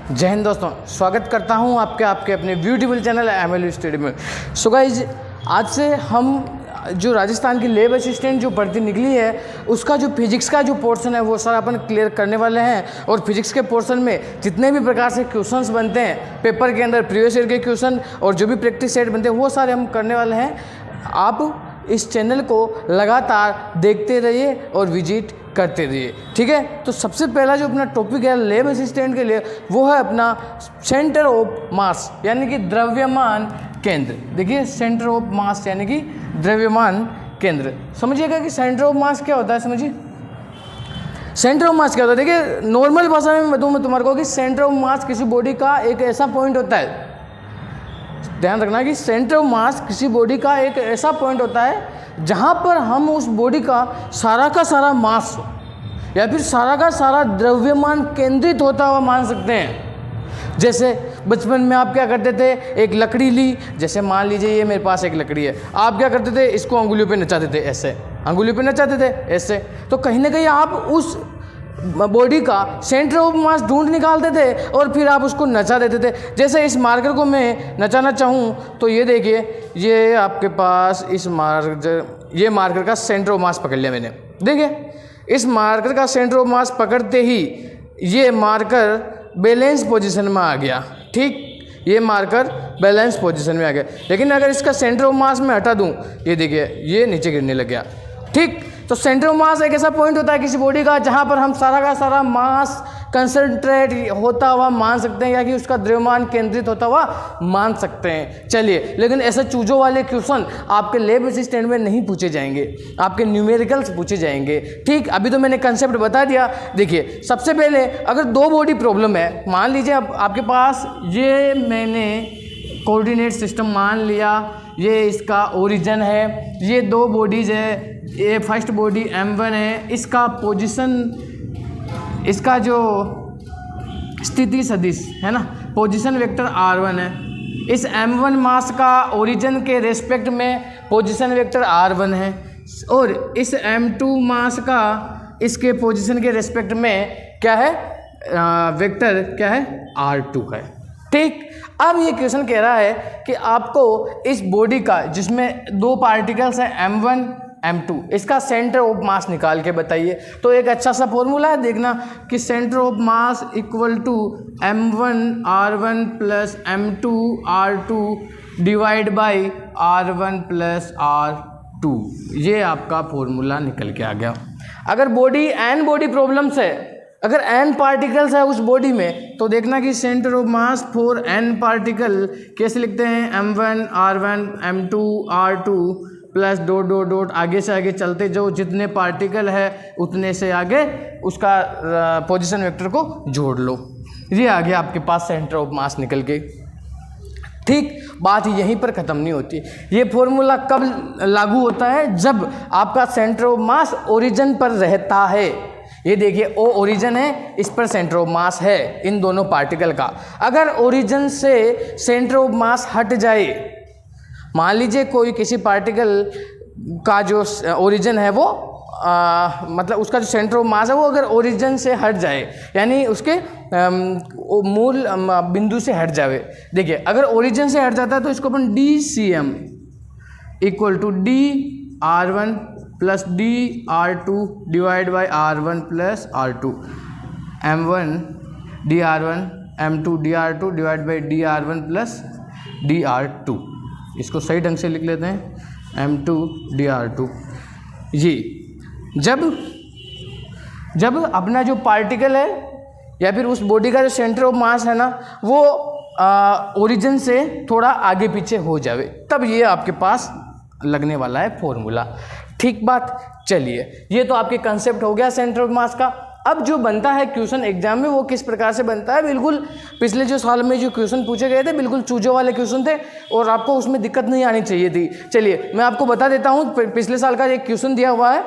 जय हिंद दोस्तों, स्वागत करता हूं आपके अपने ब्यूटीफुल चैनल MLU स्टडी में। सो गाइज, आज से हम जो राजस्थान की लैब असिस्टेंट जो भर्ती निकली है उसका जो फिजिक्स का जो पोर्शन है वो सारा अपन क्लियर करने वाले हैं। और फिजिक्स के पोर्शन में जितने भी प्रकार से क्वेश्चंस बनते हैं पेपर के अंदर, प्रीवियस ईयर के क्वेश्चन और जो भी प्रैक्टिस सेट बनते हैं वो सारे हम करने वाले हैं। आप इस चैनल को लगातार देखते रहिए और विजिट करते रहिए, ठीक है। तो सबसे पहला जो अपना टॉपिक है लैब असिस्टेंट के लिए वो है अपना सेंटर ऑफ मास यानी कि द्रव्यमान केंद्र। देखिए, सेंटर ऑफ मास यानी कि द्रव्यमान केंद्र। समझिएगा कि सेंटर ऑफ मास क्या होता है। समझिए सेंटर ऑफ मास क्या होता है। देखिए, नॉर्मल भाषा में बताऊँ मैं तुम्हारे को कि सेंटर ऑफ मास किसी बॉडी का एक ऐसा पॉइंट होता है। ध्यान रखना कि सेंटर ऑफ मास किसी बॉडी का एक ऐसा पॉइंट होता है जहाँ पर हम उस बॉडी का सारा मास या फिर सारा का सारा द्रव्यमान केंद्रित होता हुआ मान सकते हैं। जैसे बचपन में आप क्या करते थे, एक लकड़ी ली, जैसे मान लीजिए ये मेरे पास एक लकड़ी है, आप क्या करते थे, इसको अंगुलियों पे नचाते थे, ऐसे अंगुलियों पे नचाते थे ऐसे। तो कहीं ना कहीं आप उस बॉडी का सेंटर ऑफ मास ढूंढ निकालते थे और फिर आप उसको नचा देते थे। जैसे इस मार्कर को मैं नचाना चाहूँ तो ये देखिए, ये आपके पास इस ये मार्कर का सेंटर ऑफ मास पकड़ लिया मैंने। देखिए, इस मार्कर का सेंटर ऑफ मास पकड़ते ही ये मार्कर बैलेंस पोजीशन में आ गया। ठीक, ये मार्कर बैलेंस पोजीशन में आ गया। लेकिन अगर इसका सेंटर ऑफ मास में हटा दूँ, ये देखिए ये नीचे गिरने लग गया। ठीक, तो सेंटर ऑफ मास एक ऐसा पॉइंट होता है किसी बॉडी का जहाँ पर हम सारा का सारा मास कंसंट्रेट होता हुआ मान सकते हैं या कि उसका द्रव्यमान केंद्रित होता हुआ मान सकते हैं। चलिए, लेकिन ऐसे चूजों वाले क्वेश्चन आपके लैब असिस्टेंट में नहीं पूछे जाएंगे, आपके न्यूमेरिकल्स पूछे जाएंगे। ठीक, अभी तो मैंने कंसेप्ट बता दिया। देखिए, सबसे पहले अगर दो बॉडी प्रॉब्लम है, मान लीजिए अब आपके पास ये मैंने कोऑर्डिनेट सिस्टम मान लिया, ये इसका ओरिजिन है, ये दो बॉडीज है, ये फर्स्ट बॉडी M1 है, इसका पोजीशन, इसका जो स्थिति सदिश है ना, पोजीशन वेक्टर R1 है। इस M1 मास का ओरिजिन के रेस्पेक्ट में पोजीशन वेक्टर R1 है और इस M2 मास का इसके पोजीशन के रेस्पेक्ट में क्या है, वेक्टर क्या है, R2 है। ठीक, अब ये क्वेश्चन कह रहा है कि आपको इस बॉडी का जिसमें दो पार्टिकल्स हैं M1 M2, इसका सेंटर ऑफ मास निकाल के बताइए। तो एक अच्छा सा फॉर्मूला है, देखना कि centre of mass equal to M1 R1 plus M2 R2 divide by R1 plus R2। ये आपका फॉर्मूला निकल के आ गया। अगर बॉडी n बॉडी प्रॉब्लम्स है, अगर n पार्टिकल्स है उस बॉडी में, तो देखना कि centre of mass for n particle कैसे लिखते हैं, M1 R1 M2 R2 plus dot dot dot, आगे से आगे चलते जो जितने पार्टिकल है उतने से आगे उसका पोजीशन वेक्टर को जोड़ लो। ये आ गया आपके पास सेंटर ऑफ मास निकल के। ठीक, बात यहीं पर ख़त्म नहीं होती। ये फॉर्मूला कब लागू होता है, जब आपका सेंटर ऑफ मास ओरिजिन पर रहता है। ये देखिए, ओ ओरिजिन है, इस पर सेंटर ऑफ मास है इन दोनों पार्टिकल का। अगर ओरिजिन से सेंटर ऑफ मास हट जाए, मान लीजिए कोई किसी पार्टिकल का जो ओरिजिन है वो मतलब उसका जो सेंटर ऑफ मास है वो अगर ओरिजिन से हट जाए, यानी उसके मूल बिंदु से हट जाए। देखिए, अगर ओरिजिन से हट जाता है तो इसको अपन DCM equal to DR1 plus DR2 divide by R1 plus R2, M1 DR1 M2 DR2 divide by DR1 plus DR2। इसको सही ढंग से लिख लेते हैं, M2 DR2। जी, जब अपना जो पार्टिकल है या फिर उस बॉडी का जो सेंटर ऑफ मास है ना वो ओरिजिन से थोड़ा आगे पीछे हो जावे, तब ये आपके पास लगने वाला है फॉर्मूला। ठीक बात। चलिए, ये तो आपके कंसेप्ट हो गया सेंटर ऑफ मास का। अब जो बनता है क्वेश्चन एग्जाम में वो किस प्रकार से बनता है, बिल्कुल पिछले जो साल में जो क्वेश्चन पूछे गए थे बिल्कुल चूजों वाले क्वेश्चन थे और आपको उसमें दिक्कत नहीं आनी चाहिए थी। चलिए, मैं आपको बता देता हूँ, पिछले साल का एक क्वेश्चन दिया हुआ है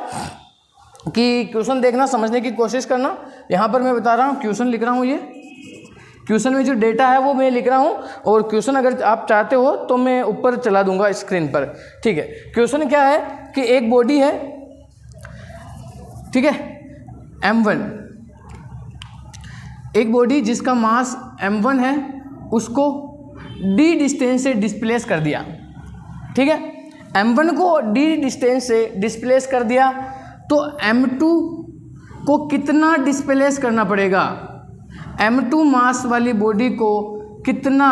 कि क्वेश्चन देखना, समझने की कोशिश करना। यहाँ पर मैं बता रहा हूँ, क्वेश्चन लिख रहा हूँ, ये क्वेश्चन में जो डेटा है वो मैं लिख रहा हूँ और क्वेश्चन अगर आप चाहते हो तो मैं ऊपर चला दूंगा स्क्रीन पर। ठीक है, क्वेश्चन क्या है कि एक बॉडी है, ठीक है, M1, एक बॉडी जिसका मास m1 है उसको d डिस्टेंस से डिस्प्लेस कर दिया, ठीक है, m1 को d डिस्टेंस से डिस्प्लेस कर दिया, तो m2 को कितना डिस्प्लेस करना पड़ेगा, m2 मास वाली बॉडी को कितना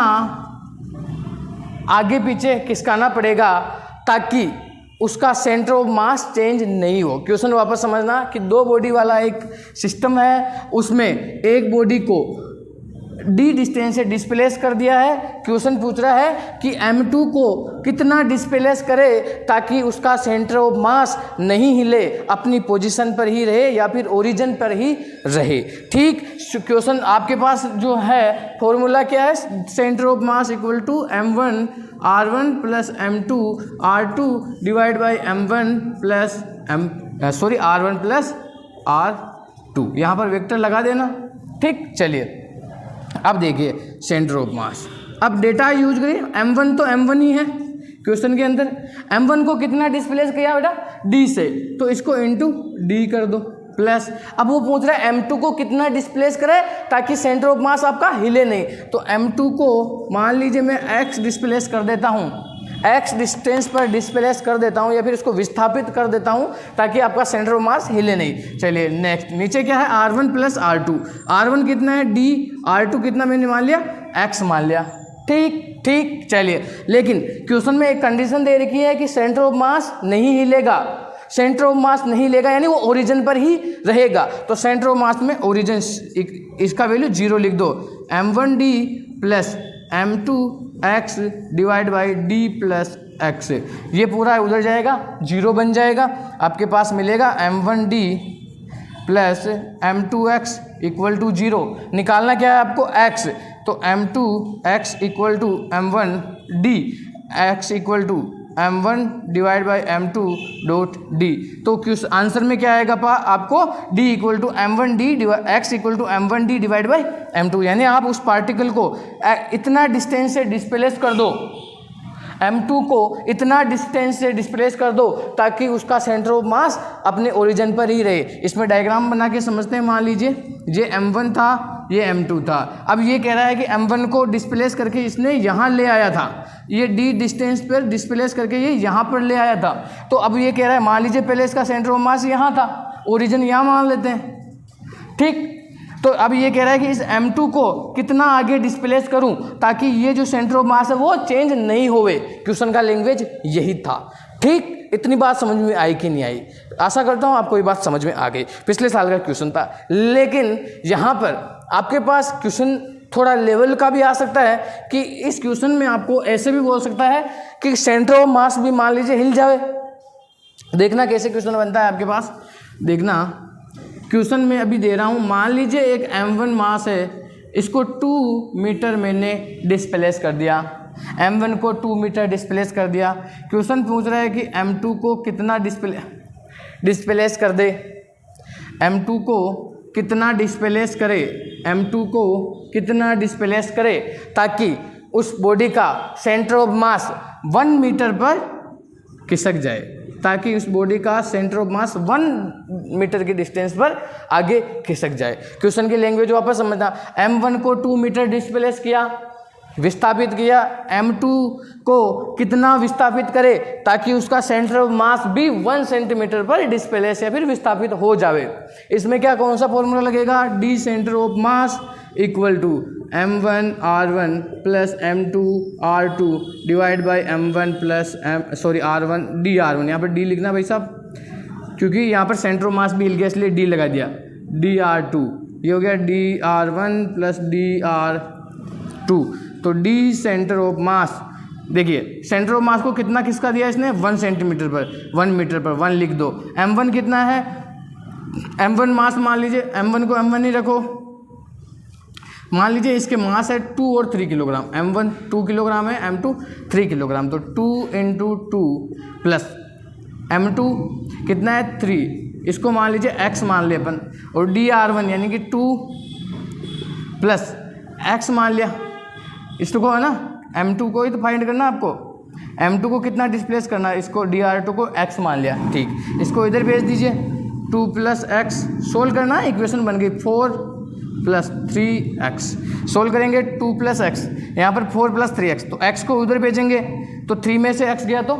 आगे पीछे खिसकाना पड़ेगा ताकि उसका सेंटर ऑफ मास चेंज नहीं हो। क्वेश्चन वापस समझना कि दो बॉडी वाला एक सिस्टम है, उसमें एक बॉडी को d डिस्टेंस से डिस्प्लेस कर दिया है। क्वेश्चन पूछ रहा है कि m2 को कितना डिस्प्लेस करे ताकि उसका सेंटर ऑफ मास नहीं हिले, अपनी पोजीशन पर ही रहे या फिर ओरिजिन पर ही रहे। ठीक, क्वेश्चन आपके पास जो है फॉर्मूला क्या है, centre of mass equal to m1 r1 plus m2 r2 divide by m1 plus r1 plus r2, यहाँ पर वेक्टर लगा देना। ठीक, चलिए अब देखिए सेंटर ऑफ मास, अब डेटा यूज करिए। m1 तो m1 ही है क्वेश्चन के अंदर, m1 को कितना डिस्प्लेस किया बेटा, d से, तो इसको इंटू d कर दो प्लस, अब वो पूछ रहा है m2 को कितना डिस्प्लेस करे ताकि सेंटर ऑफ मास आपका हिले नहीं, तो m2 को मान लीजिए मैं x डिस्प्लेस कर देता हूँ, x डिस्टेंस पर डिस्प्लेस कर देता हूँ या फिर इसको विस्थापित कर देता हूँ ताकि आपका सेंटर ऑफ मास हिले नहीं। चलिए नेक्स्ट, नीचे क्या है r1 प्लस r2, r1 कितना है d, r2 कितना मैंने मान लिया x मान लिया। ठीक, चलिए, लेकिन क्वेश्चन में एक कंडीशन दे रखी है कि सेंटर ऑफ मास नहीं हिलेगा, सेंटर ऑफ मास नहीं हिलेगा यानी वो ओरिजिन पर ही रहेगा, तो सेंटर ऑफ मास में ओरिजिन इसका वैल्यू 0 लिख दो, m1d plus m2x divide by d plus x, ये पूरा उधर जाएगा 0 बन जाएगा, आपके पास मिलेगा m1d plus m2x equal to 0, निकालना क्या है आपको x, तो m2x equal to m1d, x equal to m1 divide by m2 dot d, तो किस आंसर में क्या आएगा आपको d equal to m1d x equal to m1d divide by m2, यानी आप उस पार्टिकल को इतना डिस्टेंस से डिस्प्लेस कर दो, m2 को इतना डिस्टेंस से डिस्प्लेस कर दो ताकि उसका सेंटर ऑफ मास अपने ओरिजिन पर ही रहे। इसमें डायग्राम बना के समझते हैं, मान लीजिए ये m1 था, ये m2 था, अब ये कह रहा है कि m1 को डिस्प्लेस करके इसने यहाँ ले आया था, ये d डिस्टेंस पर डिस्प्लेस करके ये यहाँ पर ले आया था, तो अब ये कह रहा है मान लीजिए पहले इसका सेंटर ऑफ मास यहाँ था, ओरिजिन यहाँ मान लेते हैं। ठीक, तो अब ये कह रहा है कि इस m2 को कितना आगे डिस्प्लेस करूं ताकि ये जो सेंटर ऑफ मास है वो चेंज नहीं होवे। क्वेश्चन का लैंग्वेज यही था। ठीक, इतनी बात समझ में आई कि नहीं आई, आशा करता हूं आपको ये बात समझ में आ गई। पिछले साल का क्वेश्चन था, लेकिन यहाँ पर आपके पास क्वेश्चन थोड़ा लेवल का भी आ सकता है कि इस क्वेश्चन में आपको ऐसे भी बोल सकता है कि सेंटर ऑफ मास भी मान लीजिए हिल जाए। देखना कैसे क्वेश्चन बनता है आपके पास, देखना क्वेश्चन में अभी दे रहा हूँ, मान लीजिए एक m1 मास है, इसको 2 मीटर मैंने डिस्प्लेस कर दिया, m1 को 2 मीटर डिस्प्लेस कर दिया। क्वेश्चन पूछ रहा है कि m2 को कितना डिस्प्लेस कर दे, m2 को कितना डिस्प्लेस करे, m2 को कितना डिस्प्लेस करे ताकि उस बॉडी का सेंटर ऑफ मास 1 मीटर पर खिसक जाए, ताकि उस बॉडी का सेंटर ऑफ मास 1 मीटर की डिस्टेंस पर आगे खिसक जाए। क्वेश्चन की लैंग्वेज वापस समझना, m1 को 2 मीटर डिस्प्लेस किया, विस्थापित किया, m2 को कितना विस्थापित करे ताकि उसका सेंटर ऑफ मास भी 1 सेंटीमीटर पर डिस्प्लेस या फिर विस्थापित हो जावे। इसमें क्या कौन सा फॉर्मूला लगेगा, d centre of mass equal to m1 r1 plus m2 r2 divide by m1 plus r1 d r1, यहाँ पर d लिखना भाई साहब, क्योंकि यहाँ पर सेंटर ऑफ मास भी हिल गया इसलिए d लगा दिया, d r2, ये हो गया d r1 plus d r2, तो d सेंटर ऑफ मास, देखिए सेंटर ऑफ मास को कितना किसका दिया इसने, 1 सेंटीमीटर पर, 1 मीटर पर, 1 लिख दो। m1 कितना है, m1 मास मान लीजिए, m1 को m1 ही रखो, मान लीजिए इसके मास है 2 और 3 किलोग्राम, m1 2 किलोग्राम है, m2 3 किलोग्राम, तो 2 इंटू 2 प्लस m2 कितना है 3, इसको मान लीजिए x मान लिया अपन, और dr1 यानी कि 2 प्लस x मान लिया, इसको है ना m2 को ही तो फाइंड करना आपको, m2 को कितना डिस्प्लेस करना है, इसको dr2 को x मान लिया। ठीक, इसको इधर भेज दीजिए, 2 प्लस x सोल्व करना, इक्वेशन बन गई 4 प्लस 3x। सोल्व करेंगे 2 प्लस एक्स, यहाँ पर 4 प्लस 3x, तो x को उधर भेजेंगे तो 3 में से x गया तो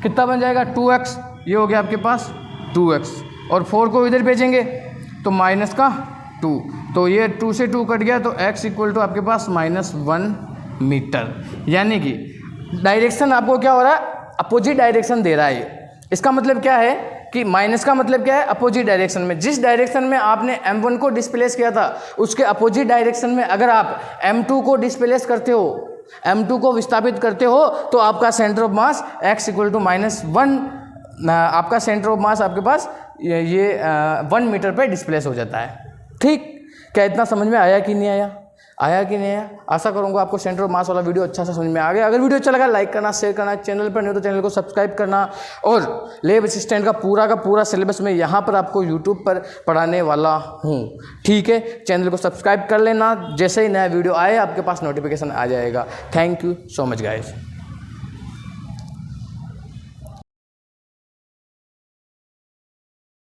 कितना बन जाएगा 2x, ये हो गया आपके पास 2x, और 4 को इधर भेजेंगे तो माइनस का 2, तो ये 2 से 2 कट गया तो x इक्वल टू आपके पास -1 मीटर। यानी कि डायरेक्शन आपको क्या हो रहा है, अपोजिट डायरेक्शन दे रहा है ये। इसका मतलब क्या है कि माइनस का मतलब क्या है, अपोजिट डायरेक्शन में, जिस डायरेक्शन में आपने m1 को डिस्प्लेस किया था उसके अपोजिट डायरेक्शन में अगर आप m2 को डिस्प्लेस करते हो, m2 को विस्थापित करते हो, तो आपका centre of mass x equal to -1, आपका सेंटर ऑफ मास आपके पास ये 1 मीटर पे डिस्प्लेस हो जाता है। ठीक, क्या इतना समझ में आया कि नहीं आया, कि नहीं आया? आशा करूंगा आपको सेंटर ऑफ मास वाला वीडियो अच्छा सा समझ में आ गया। अगर वीडियो अच्छा लगा लाइक करना, शेयर करना, चैनल पर नहीं हो तो चैनल को सब्सक्राइब करना, और लैब असिस्टेंट का पूरा सिलेबस मैं यहाँ पर आपको यूट्यूब पर पढ़ाने वाला हूँ। ठीक है, चैनल को सब्सक्राइब कर लेना, जैसे ही नया वीडियो आए आपके पास नोटिफिकेशन आ जाएगा। Thank you so much guys.